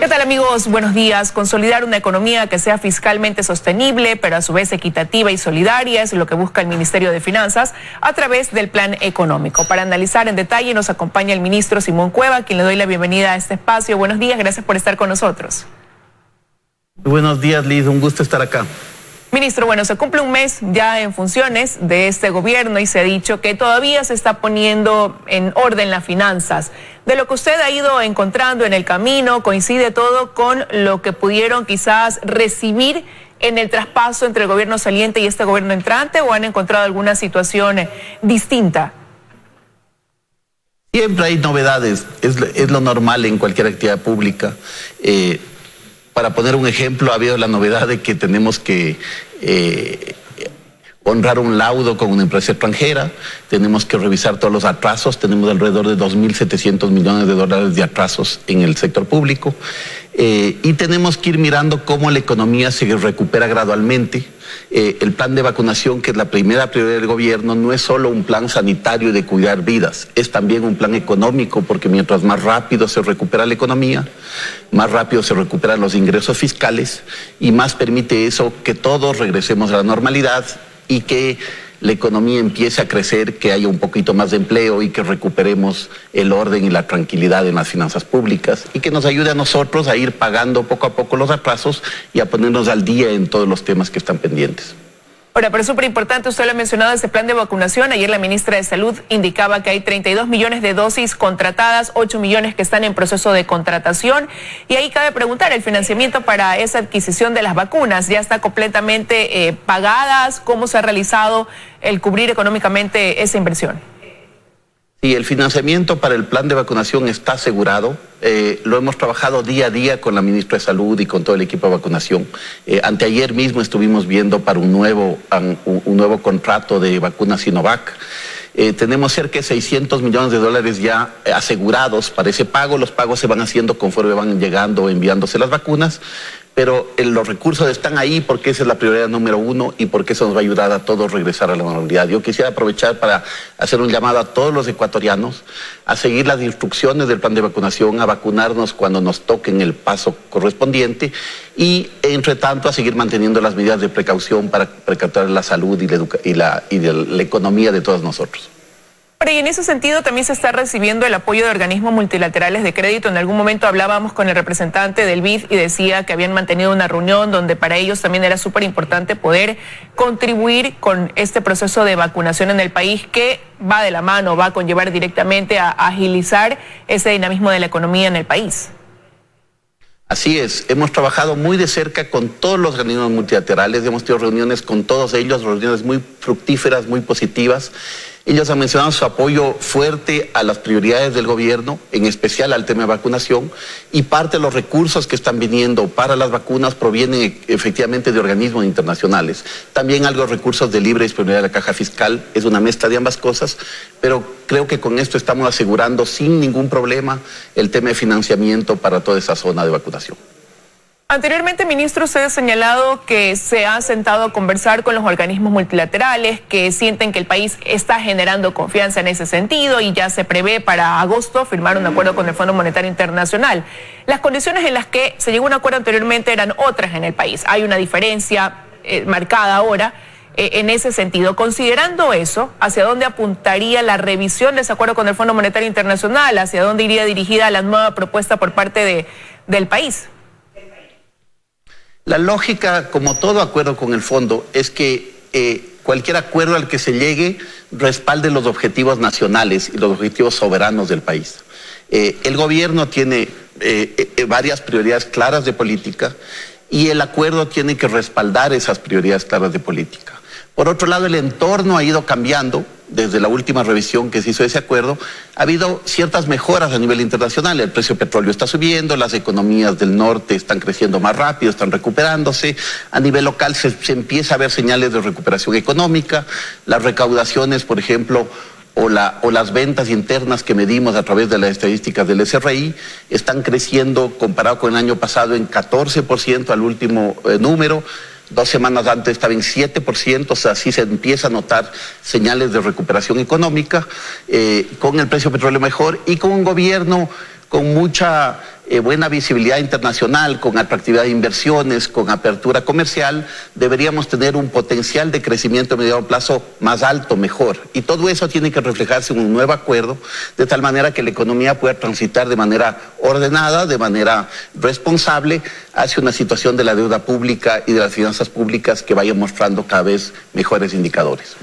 ¿Qué tal, amigos? Buenos días. Consolidar una economía que sea fiscalmente sostenible, pero a su vez equitativa y solidaria, es lo que busca el Ministerio de Finanzas a través del Plan Económico. Para analizar en detalle nos acompaña el ministro Simón Cueva, a quien le doy la bienvenida a este espacio. Buenos días, gracias por estar con nosotros. Buenos días, Liz, un gusto estar acá. Ministro, bueno, se cumple un mes ya en funciones de este gobierno y se ha dicho que todavía se está poniendo en orden las finanzas. De lo que usted ha ido encontrando en el camino, ¿coincide todo con lo que pudieron quizás recibir en el traspaso entre el gobierno saliente y este gobierno entrante, o han encontrado alguna situación distinta? Siempre hay novedades, es lo normal en cualquier actividad pública. Para poner un ejemplo, ha habido la novedad de que tenemos que honrar un laudo con una empresa extranjera, tenemos que revisar todos los atrasos, tenemos alrededor de 2.700 millones de dólares de atrasos en el sector público, y tenemos que ir mirando cómo la economía se recupera gradualmente. El plan de vacunación, que es la primera prioridad del gobierno, no es solo un plan sanitario de cuidar vidas, es también un plan económico, porque mientras más rápido se recupera la economía, más rápido se recuperan los ingresos fiscales y más permite eso que todos regresemos a la normalidad y que la economía empiece a crecer, que haya un poquito más de empleo y que recuperemos el orden y la tranquilidad en las finanzas públicas y que nos ayude a nosotros a ir pagando poco a poco los atrasos y a ponernos al día en todos los temas que están pendientes. Ahora, pero es súper importante, usted lo ha mencionado, este plan de vacunación. Ayer la ministra de Salud indicaba que hay 32 millones de dosis contratadas, 8 millones que están en proceso de contratación. Y ahí cabe preguntar, ¿el financiamiento para esa adquisición de las vacunas ya está completamente pagadas? ¿Cómo se ha realizado el cubrir económicamente esa inversión? Sí, el financiamiento para el plan de vacunación está asegurado. Lo hemos trabajado día a día con la ministra de Salud y con todo el equipo de vacunación. Anteayer mismo estuvimos viendo para un nuevo contrato de vacunas Sinovac. Tenemos cerca de 600 millones de dólares ya asegurados para ese pago. Los pagos se van haciendo conforme van llegando o enviándose las vacunas, pero los recursos están ahí porque esa es la prioridad número uno y porque eso nos va a ayudar a todos a regresar a la normalidad. Yo quisiera aprovechar para hacer un llamado a todos los ecuatorianos a seguir las instrucciones del plan de vacunación, a vacunarnos cuando nos toquen el paso correspondiente y, entre tanto, a seguir manteniendo las medidas de precaución para precautar la salud y la economía de todos nosotros. Pero y en ese sentido también se está recibiendo el apoyo de organismos multilaterales de crédito. En algún momento hablábamos con el representante del BID y decía que habían mantenido una reunión donde para ellos también era súper importante poder contribuir con este proceso de vacunación en el país, que va de la mano, va a conllevar directamente a agilizar ese dinamismo de la economía en el país. Así es, hemos trabajado muy de cerca con todos los organismos multilaterales, hemos tenido reuniones con todos ellos, reuniones muy fructíferas, muy positivas. Ellos han mencionado su apoyo fuerte a las prioridades del gobierno, en especial al tema de vacunación, y parte de los recursos que están viniendo para las vacunas provienen efectivamente de organismos internacionales. También algo de recursos de libre disponibilidad de la caja fiscal, es una mezcla de ambas cosas, pero creo que con esto estamos asegurando sin ningún problema el tema de financiamiento para toda esa zona de vacunación. Anteriormente, ministro, usted ha señalado que se ha sentado a conversar con los organismos multilaterales, que sienten que el país está generando confianza en ese sentido y ya se prevé para agosto firmar un acuerdo con el Fondo Monetario Internacional. Las condiciones en las que se llegó a un acuerdo anteriormente eran otras en el país. Hay una diferencia marcada ahora en ese sentido. Considerando eso, ¿hacia dónde apuntaría la revisión de ese acuerdo con el Fondo Monetario Internacional? ¿Hacia dónde iría dirigida la nueva propuesta por parte del país? La lógica, como todo acuerdo con el fondo, es que cualquier acuerdo al que se llegue respalde los objetivos nacionales y los objetivos soberanos del país. El gobierno tiene varias prioridades claras de política y el acuerdo tiene que respaldar esas prioridades claras de política. Por otro lado, el entorno ha ido cambiando. Desde la última revisión que se hizo de ese acuerdo, ha habido ciertas mejoras a nivel internacional. El precio del petróleo está subiendo, las economías del norte están creciendo más rápido, están recuperándose. A nivel local se empieza a ver señales de recuperación económica. Las recaudaciones, por ejemplo, o las ventas internas que medimos a través de las estadísticas del SRI están creciendo comparado con el año pasado en 14% al último número. 2 semanas antes estaba en 7%, o sea, sí se empieza a notar señales de recuperación económica, con el precio del petróleo mejor y con un gobierno con mucha buena visibilidad internacional, con atractividad de inversiones, con apertura comercial, deberíamos tener un potencial de crecimiento a mediano plazo más alto, mejor. Y todo eso tiene que reflejarse en un nuevo acuerdo, de tal manera que la economía pueda transitar de manera ordenada, de manera responsable, hacia una situación de la deuda pública y de las finanzas públicas que vaya mostrando cada vez mejores indicadores.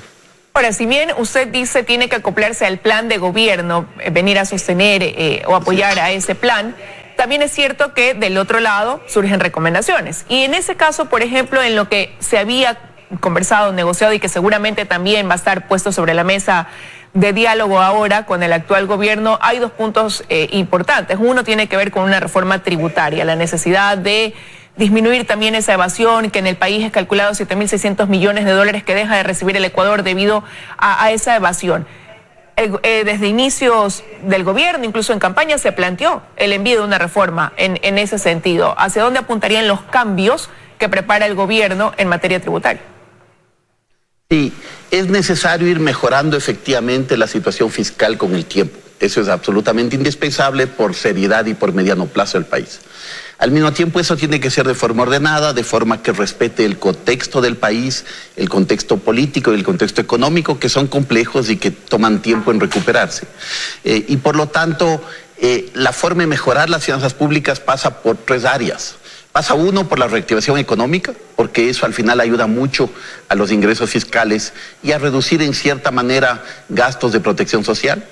Ahora, si bien usted dice tiene que acoplarse al plan de gobierno, venir a sostener o apoyar a ese plan, también es cierto que del otro lado surgen recomendaciones. Y en ese caso, por ejemplo, en lo que se había conversado, negociado y que seguramente también va a estar puesto sobre la mesa de diálogo ahora con el actual gobierno, hay dos puntos importantes. Uno tiene que ver con una reforma tributaria, la necesidad de disminuir también esa evasión, que en el país es calculado 7.600 millones de dólares que deja de recibir el Ecuador debido a esa evasión. Desde inicios del gobierno, incluso en campaña, se planteó el envío de una reforma en ese sentido. ¿Hacia dónde apuntarían los cambios que prepara el gobierno en materia tributaria? Sí, es necesario ir mejorando efectivamente la situación fiscal con el tiempo. Eso es absolutamente indispensable por seriedad y por mediano plazo del país. Al mismo tiempo, eso tiene que ser de forma ordenada, de forma que respete el contexto del país, el contexto político y el contexto económico, que son complejos y que toman tiempo en recuperarse. Y por lo tanto, la forma de mejorar las finanzas públicas pasa por tres áreas. Pasa uno por la reactivación económica, porque eso al final ayuda mucho a los ingresos fiscales y a reducir en cierta manera gastos de protección social.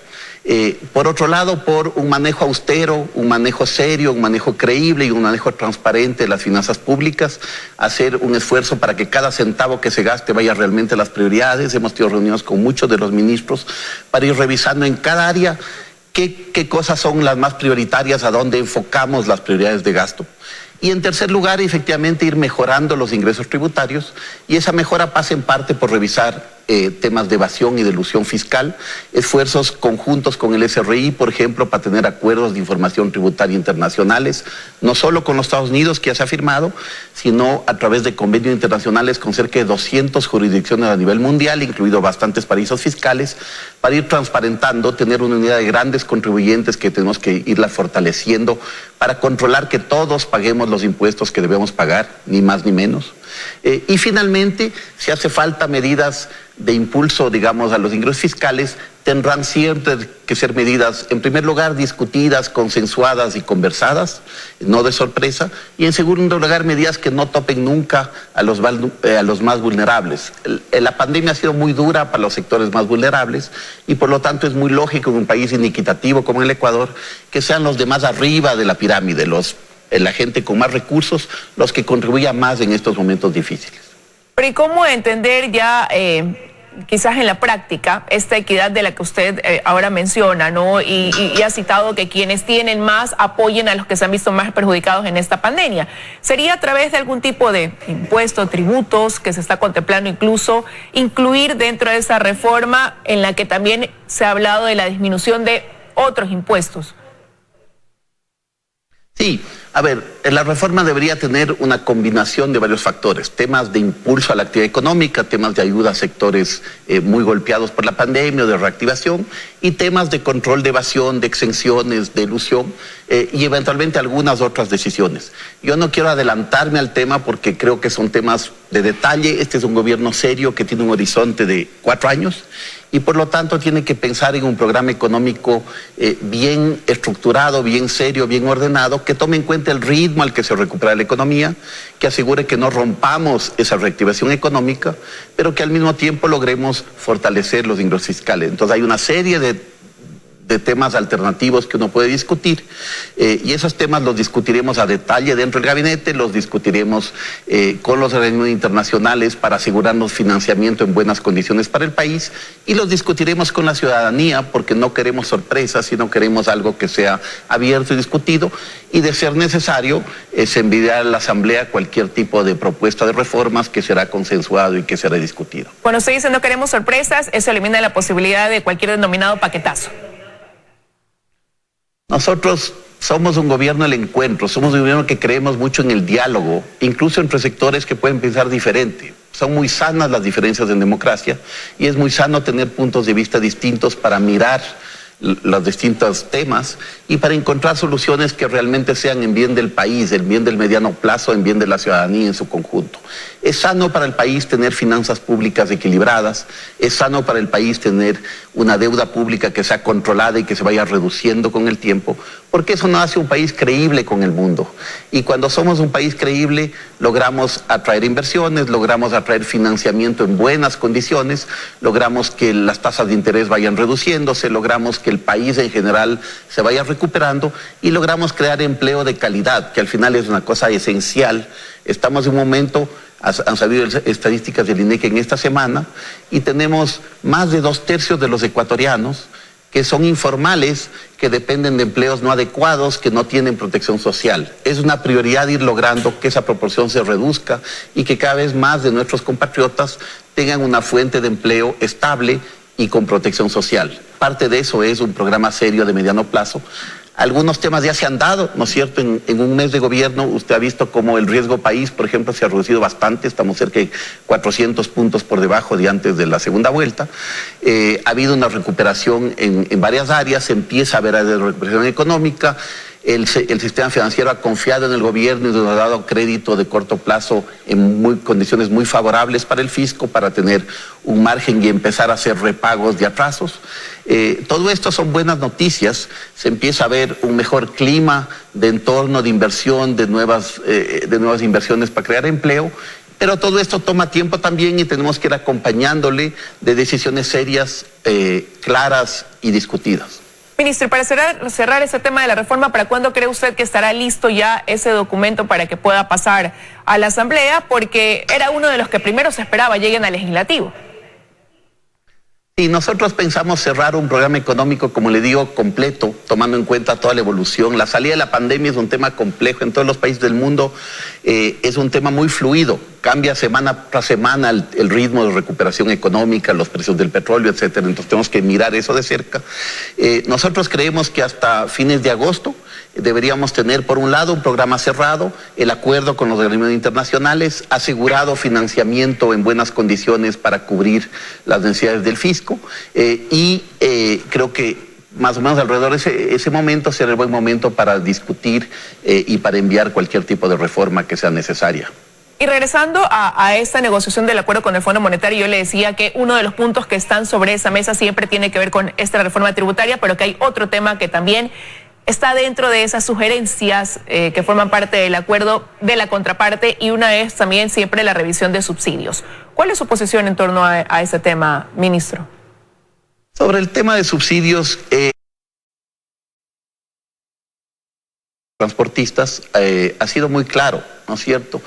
Por otro lado, por un manejo austero, un manejo serio, un manejo creíble y un manejo transparente de las finanzas públicas, hacer un esfuerzo para que cada centavo que se gaste vaya realmente a las prioridades. Hemos tenido reuniones con muchos de los ministros para ir revisando en cada área qué cosas son las más prioritarias, a dónde enfocamos las prioridades de gasto. Y en tercer lugar, efectivamente, ir mejorando los ingresos tributarios, y esa mejora pasa en parte por revisar temas de evasión y de elusión fiscal, esfuerzos conjuntos con el SRI, por ejemplo, para tener acuerdos de información tributaria internacionales, no solo con los Estados Unidos, que ya se ha firmado, sino a través de convenios internacionales con cerca de 200 jurisdicciones a nivel mundial, incluidos bastantes paraísos fiscales, para ir transparentando, tener una unidad de grandes contribuyentes que tenemos que irla fortaleciendo para controlar que todos paguemos los impuestos que debemos pagar, ni más ni menos. Y finalmente, si hace falta medidas de impulso, digamos, a los ingresos fiscales, tendrán siempre que ser medidas, en primer lugar, discutidas, consensuadas y conversadas, no de sorpresa, y en segundo lugar, medidas que no topen nunca a los más vulnerables. La pandemia ha sido muy dura para los sectores más vulnerables y por lo tanto es muy lógico en un país inequitativo como el Ecuador que sean los de más arriba de la pirámide, la gente con más recursos, los que contribuyan más en estos momentos difíciles. Pero ¿y cómo entender ya, quizás en la práctica, esta equidad de la que usted ahora menciona, ¿no? Y ha citado que quienes tienen más apoyen a los que se han visto más perjudicados en esta pandemia. ¿Sería a través de algún tipo de impuesto, tributos, que se está contemplando incluso incluir dentro de esa reforma en la que también se ha hablado de la disminución de otros impuestos? Sí, a ver, la reforma debería tener una combinación de varios factores, temas de impulso a la actividad económica, temas de ayuda a sectores muy golpeados por la pandemia o de reactivación, y temas de control de evasión, de exenciones, de elusión, y eventualmente algunas otras decisiones. Yo no quiero adelantarme al tema porque creo que son temas de detalle. Este es un gobierno serio que tiene un horizonte de 4 años, y por lo tanto tiene que pensar en un programa económico bien estructurado, bien serio, bien ordenado, que tome en cuenta el ritmo al que se recupera la economía, que asegure que no rompamos esa reactivación económica, pero que al mismo tiempo logremos fortalecer los ingresos fiscales. Entonces hay una serie de temas alternativos que uno puede discutir, y esos temas los discutiremos a detalle dentro del gabinete, los discutiremos con los organismos internacionales para asegurarnos financiamiento en buenas condiciones para el país, y los discutiremos con la ciudadanía porque no queremos sorpresas, sino queremos algo que sea abierto y discutido, y de ser necesario se enviará a la Asamblea cualquier tipo de propuesta de reformas que será consensuado y que será discutido. Cuando usted dice no queremos sorpresas, eso elimina la posibilidad de cualquier denominado paquetazo. Nosotros somos un gobierno del encuentro, somos un gobierno que creemos mucho en el diálogo, incluso entre sectores que pueden pensar diferente. Son muy sanas las diferencias en democracia y es muy sano tener puntos de vista distintos para mirar los distintos temas y para encontrar soluciones que realmente sean en bien del país, en bien del mediano plazo, en bien de la ciudadanía en su conjunto. Es sano para el país tener finanzas públicas equilibradas, es sano para el país tener una deuda pública que sea controlada y que se vaya reduciendo con el tiempo, porque eso nos hace un país creíble con el mundo. Y cuando somos un país creíble, logramos atraer inversiones, logramos atraer financiamiento en buenas condiciones, logramos que las tasas de interés vayan reduciéndose, logramos que el país en general se vaya recuperando y logramos crear empleo de calidad, que al final es una cosa esencial. Estamos en un momento, han salido estadísticas del INEC en esta semana, y tenemos más de 2/3 de los ecuatorianos que son informales, que dependen de empleos no adecuados, que no tienen protección social. Es una prioridad ir logrando que esa proporción se reduzca y que cada vez más de nuestros compatriotas tengan una fuente de empleo estable y con protección social. Parte de eso es un programa serio de mediano plazo. Algunos temas ya se han dado, ¿no es cierto? En un mes de gobierno usted ha visto cómo el riesgo país, por ejemplo, se ha reducido bastante, estamos cerca de 400 puntos por debajo de antes de la segunda vuelta. Ha habido una recuperación en varias áreas, se empieza a ver recuperación económica. El sistema financiero ha confiado en el gobierno y nos ha dado crédito de corto plazo en condiciones muy favorables para el fisco, para tener un margen y empezar a hacer repagos de atrasos. Todo esto son buenas noticias. Se empieza a ver un mejor clima de entorno, de inversión, de nuevas inversiones para crear empleo. Pero todo esto toma tiempo también y tenemos que ir acompañándole de decisiones serias, claras y discutidas. Ministro, para cerrar ese tema de la reforma, ¿para cuándo cree usted que estará listo ya ese documento para que pueda pasar a la Asamblea? Porque era uno de los que primero se esperaba lleguen al Legislativo. Y nosotros pensamos cerrar un programa económico, como le digo, completo, tomando en cuenta toda la evolución. La salida de la pandemia es un tema complejo en todos los países del mundo, es un tema muy fluido, cambia semana tras semana el ritmo de recuperación económica, los precios del petróleo, etcétera. Entonces tenemos que mirar eso de cerca. Nosotros creemos que hasta fines de agosto deberíamos tener, por un lado, un programa cerrado, el acuerdo con los organismos internacionales, asegurado financiamiento en buenas condiciones para cubrir las necesidades del fisco, creo que más o menos alrededor de ese momento será el buen momento para discutir y para enviar cualquier tipo de reforma que sea necesaria. Y regresando a esta negociación del acuerdo con el Fondo Monetario, yo le decía que uno de los puntos que están sobre esa mesa siempre tiene que ver con esta reforma tributaria, pero que hay otro tema que también está dentro de esas sugerencias que forman parte del acuerdo de la contraparte, y una es también siempre la revisión de subsidios. ¿Cuál es su posición en torno a ese tema, ministro? Sobre el tema de subsidios, transportistas ha sido muy claro, ¿no es cierto?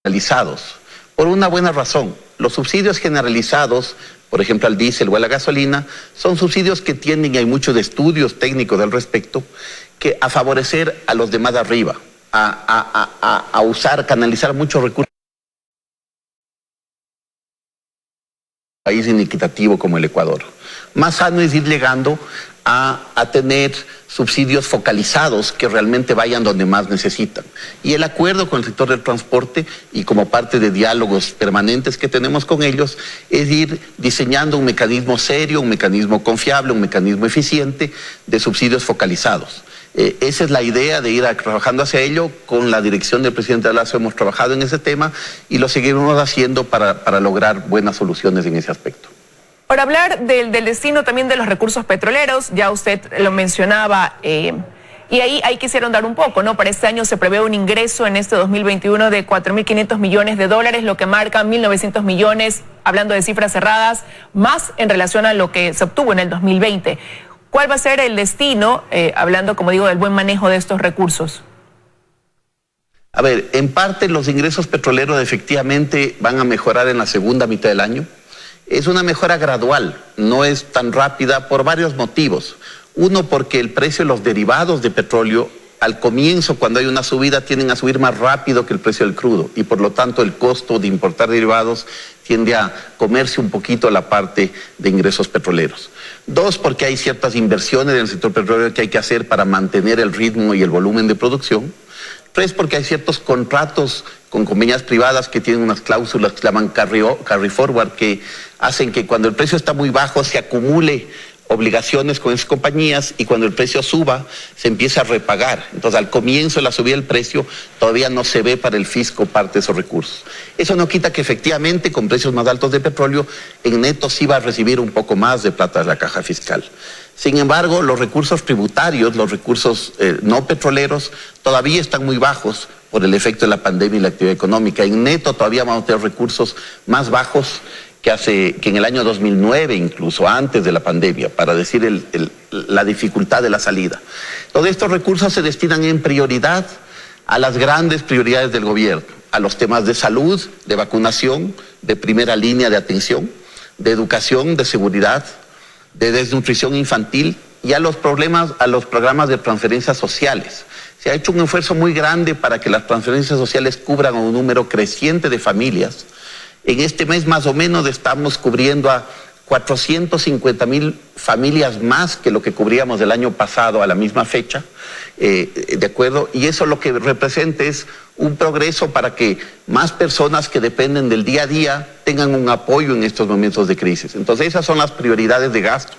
Generalizados, por una buena razón. Los subsidios generalizados, por ejemplo al diésel o a la gasolina, son subsidios que tienden, y hay muchos estudios técnicos al respecto, que a favorecer a los de más arriba, a canalizar muchos recursos. País inequitativo como el Ecuador. Más sano es ir llegando a tener subsidios focalizados que realmente vayan donde más necesitan. Y el acuerdo con el sector del transporte, y como parte de diálogos permanentes que tenemos con ellos, es ir diseñando un mecanismo serio, un mecanismo confiable, un mecanismo eficiente de subsidios focalizados. Esa es la idea de ir trabajando hacia ello. Con la dirección del presidente Lasso hemos trabajado en ese tema y lo seguiremos haciendo para lograr buenas soluciones en ese aspecto. Para hablar del destino también de los recursos petroleros, ya usted lo mencionaba, y ahí quisieron dar un poco, ¿no? Para este año se prevé un ingreso en este 2021 de 4.500 millones de dólares, lo que marca 1.900 millones, hablando de cifras cerradas, más en relación a lo que se obtuvo en el 2020. ¿Cuál va a ser el destino, hablando, como digo, del buen manejo de estos recursos? A ver, en parte los ingresos petroleros efectivamente van a mejorar en la segunda mitad del año. Es una mejora gradual, no es tan rápida por varios motivos. Uno, porque el precio de los derivados de petróleo, al comienzo, cuando hay una subida, tienden a subir más rápido que el precio del crudo, y por lo tanto el costo de importar derivados tiende a comerse un poquito la parte de ingresos petroleros. Dos, porque hay ciertas inversiones en el sector petrolero que hay que hacer para mantener el ritmo y el volumen de producción. Tres, porque hay ciertos contratos con compañías privadas que tienen unas cláusulas que se llaman carry forward, que hacen que cuando el precio está muy bajo se acumule obligaciones con esas compañías y cuando el precio suba se empieza a repagar. Entonces al comienzo de la subida del precio todavía no se ve para el fisco parte de esos recursos. Eso no quita que efectivamente con precios más altos de petróleo en neto sí va a recibir un poco más de plata de la caja fiscal. Sin embargo, los recursos tributarios, los recursos no petroleros todavía están muy bajos por el efecto de la pandemia y la actividad económica. En neto todavía vamos a tener recursos más bajos que en el año 2009, incluso antes de la pandemia, para decir la dificultad de la salida. Todos estos recursos se destinan en prioridad a las grandes prioridades del gobierno, a los temas de salud, de vacunación, de primera línea de atención, de educación, de seguridad, de desnutrición infantil y a los programas de transferencias sociales. Se ha hecho un esfuerzo muy grande para que las transferencias sociales cubran a un número creciente de familias. En este mes más o menos estamos cubriendo a 450,000 familias más que lo que cubríamos el año pasado a la misma fecha, ¿de acuerdo? Y eso lo que representa es un progreso para que más personas que dependen del día a día tengan un apoyo en estos momentos de crisis. Entonces esas son las prioridades de gasto.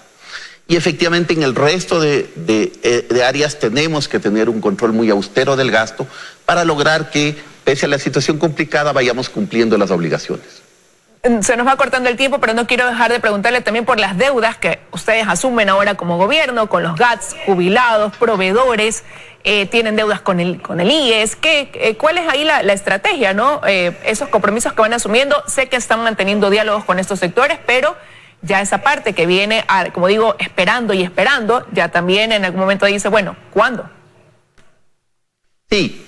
Y efectivamente en el resto de áreas tenemos que tener un control muy austero del gasto para lograr que, pese a la situación complicada, vayamos cumpliendo las obligaciones. Se nos va cortando el tiempo, pero no quiero dejar de preguntarle también por las deudas que ustedes asumen ahora como gobierno, con los GATS, jubilados, proveedores, tienen deudas con el IES. ¿Cuál es ahí la estrategia, no? Esos compromisos que van asumiendo, sé que están manteniendo diálogos con estos sectores, pero ya esa parte que viene, como digo, esperando y esperando, ya también en algún momento dice, bueno, ¿cuándo? Sí,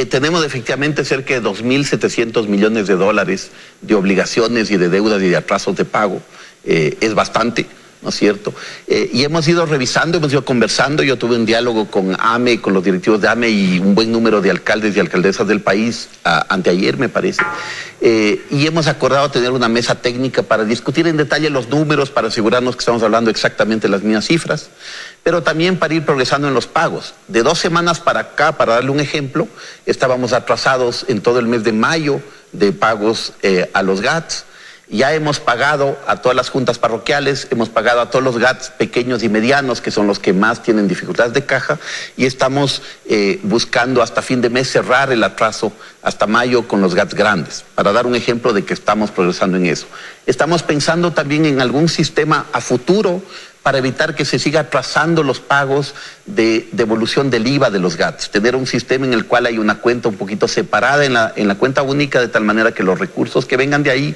tenemos efectivamente cerca de 2.700 millones de dólares de obligaciones y de deudas y de atrasos de pago. Es bastante, ¿no es cierto? Y hemos ido revisando, hemos ido conversando. Yo tuve un diálogo con AME, con los directivos de AME y un buen número de alcaldes y alcaldesas del país, anteayer me parece. Y hemos acordado tener una mesa técnica para discutir en detalle los números, para asegurarnos que estamos hablando exactamente de las mismas cifras, pero también para ir progresando en los pagos. De 2 semanas para acá, para darle un ejemplo, estábamos atrasados en todo el mes de mayo de pagos a los GATS. Ya hemos pagado a todas las juntas parroquiales, hemos pagado a todos los GATS pequeños y medianos, que son los que más tienen dificultades de caja, y estamos buscando hasta fin de mes cerrar el atraso hasta mayo con los GATS grandes, para dar un ejemplo de que estamos progresando en eso. Estamos pensando también en algún sistema a futuro para evitar que se siga atrasando los pagos de devolución del IVA de los GATS, tener un sistema en el cual hay una cuenta un poquito separada en la cuenta única, de tal manera que los recursos que vengan de ahí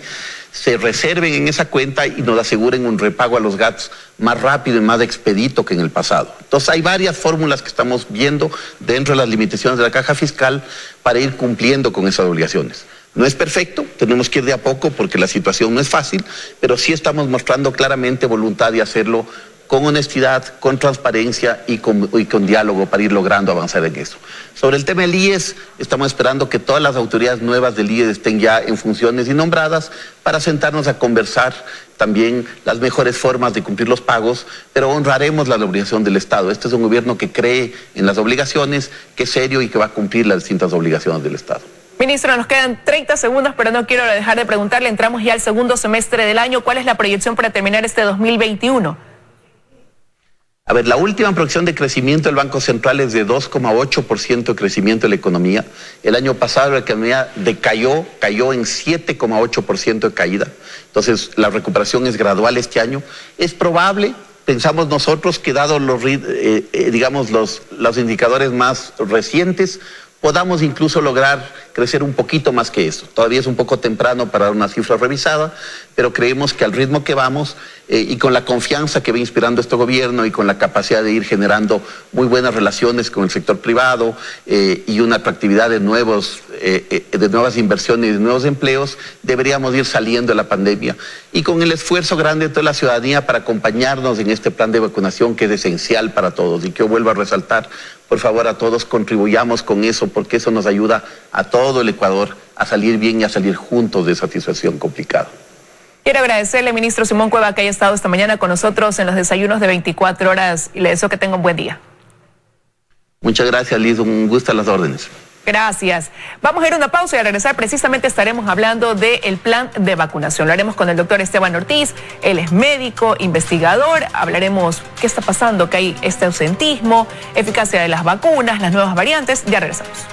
se reserven en esa cuenta y nos aseguren un repago a los GATS más rápido y más expedito que en el pasado. Entonces hay varias fórmulas que estamos viendo dentro de las limitaciones de la caja fiscal para ir cumpliendo con esas obligaciones. No es perfecto, tenemos que ir de a poco porque la situación no es fácil, pero sí estamos mostrando claramente voluntad de hacerlo con honestidad, con transparencia y con diálogo para ir logrando avanzar en eso. Sobre el tema del IES, estamos esperando que todas las autoridades nuevas del IES estén ya en funciones y nombradas para sentarnos a conversar también las mejores formas de cumplir los pagos, pero honraremos la obligación del Estado. Este es un gobierno que cree en las obligaciones, que es serio y que va a cumplir las distintas obligaciones del Estado. Ministro, nos quedan 30 segundos, pero no quiero dejar de preguntarle, entramos ya al segundo semestre del año, ¿cuál es la proyección para terminar este 2021? A ver, la última proyección de crecimiento del Banco Central es de 2,8% de crecimiento de la economía. El año pasado la economía cayó en 7,8% de caída. Entonces, la recuperación es gradual este año. Es probable, pensamos nosotros, que dado los indicadores más recientes, podamos incluso lograr crecer un poquito más que eso. Todavía es un poco temprano para dar una cifra revisada, pero creemos que al ritmo que vamos y con la confianza que va inspirando este gobierno y con la capacidad de ir generando muy buenas relaciones con el sector privado y una atractividad de nuevas inversiones y de nuevos empleos, deberíamos ir saliendo de la pandemia. Y con el esfuerzo grande de toda la ciudadanía para acompañarnos en este plan de vacunación que es esencial para todos y que yo vuelvo a resaltar, por favor a todos contribuyamos con eso porque eso nos ayuda a todo el Ecuador a salir bien y a salir juntos de esa situación complicada. Quiero agradecerle, ministro Simón Cueva, que haya estado esta mañana con nosotros en los desayunos de 24 horas y le deseo que tenga un buen día. Muchas gracias, Liz. Un gusto a las órdenes. Gracias. Vamos a ir a una pausa y al regresar precisamente estaremos hablando del plan de vacunación. Lo haremos con el doctor Esteban Ortiz, él es médico, investigador, hablaremos qué está pasando, que hay este ausentismo, eficacia de las vacunas, las nuevas variantes. Ya regresamos.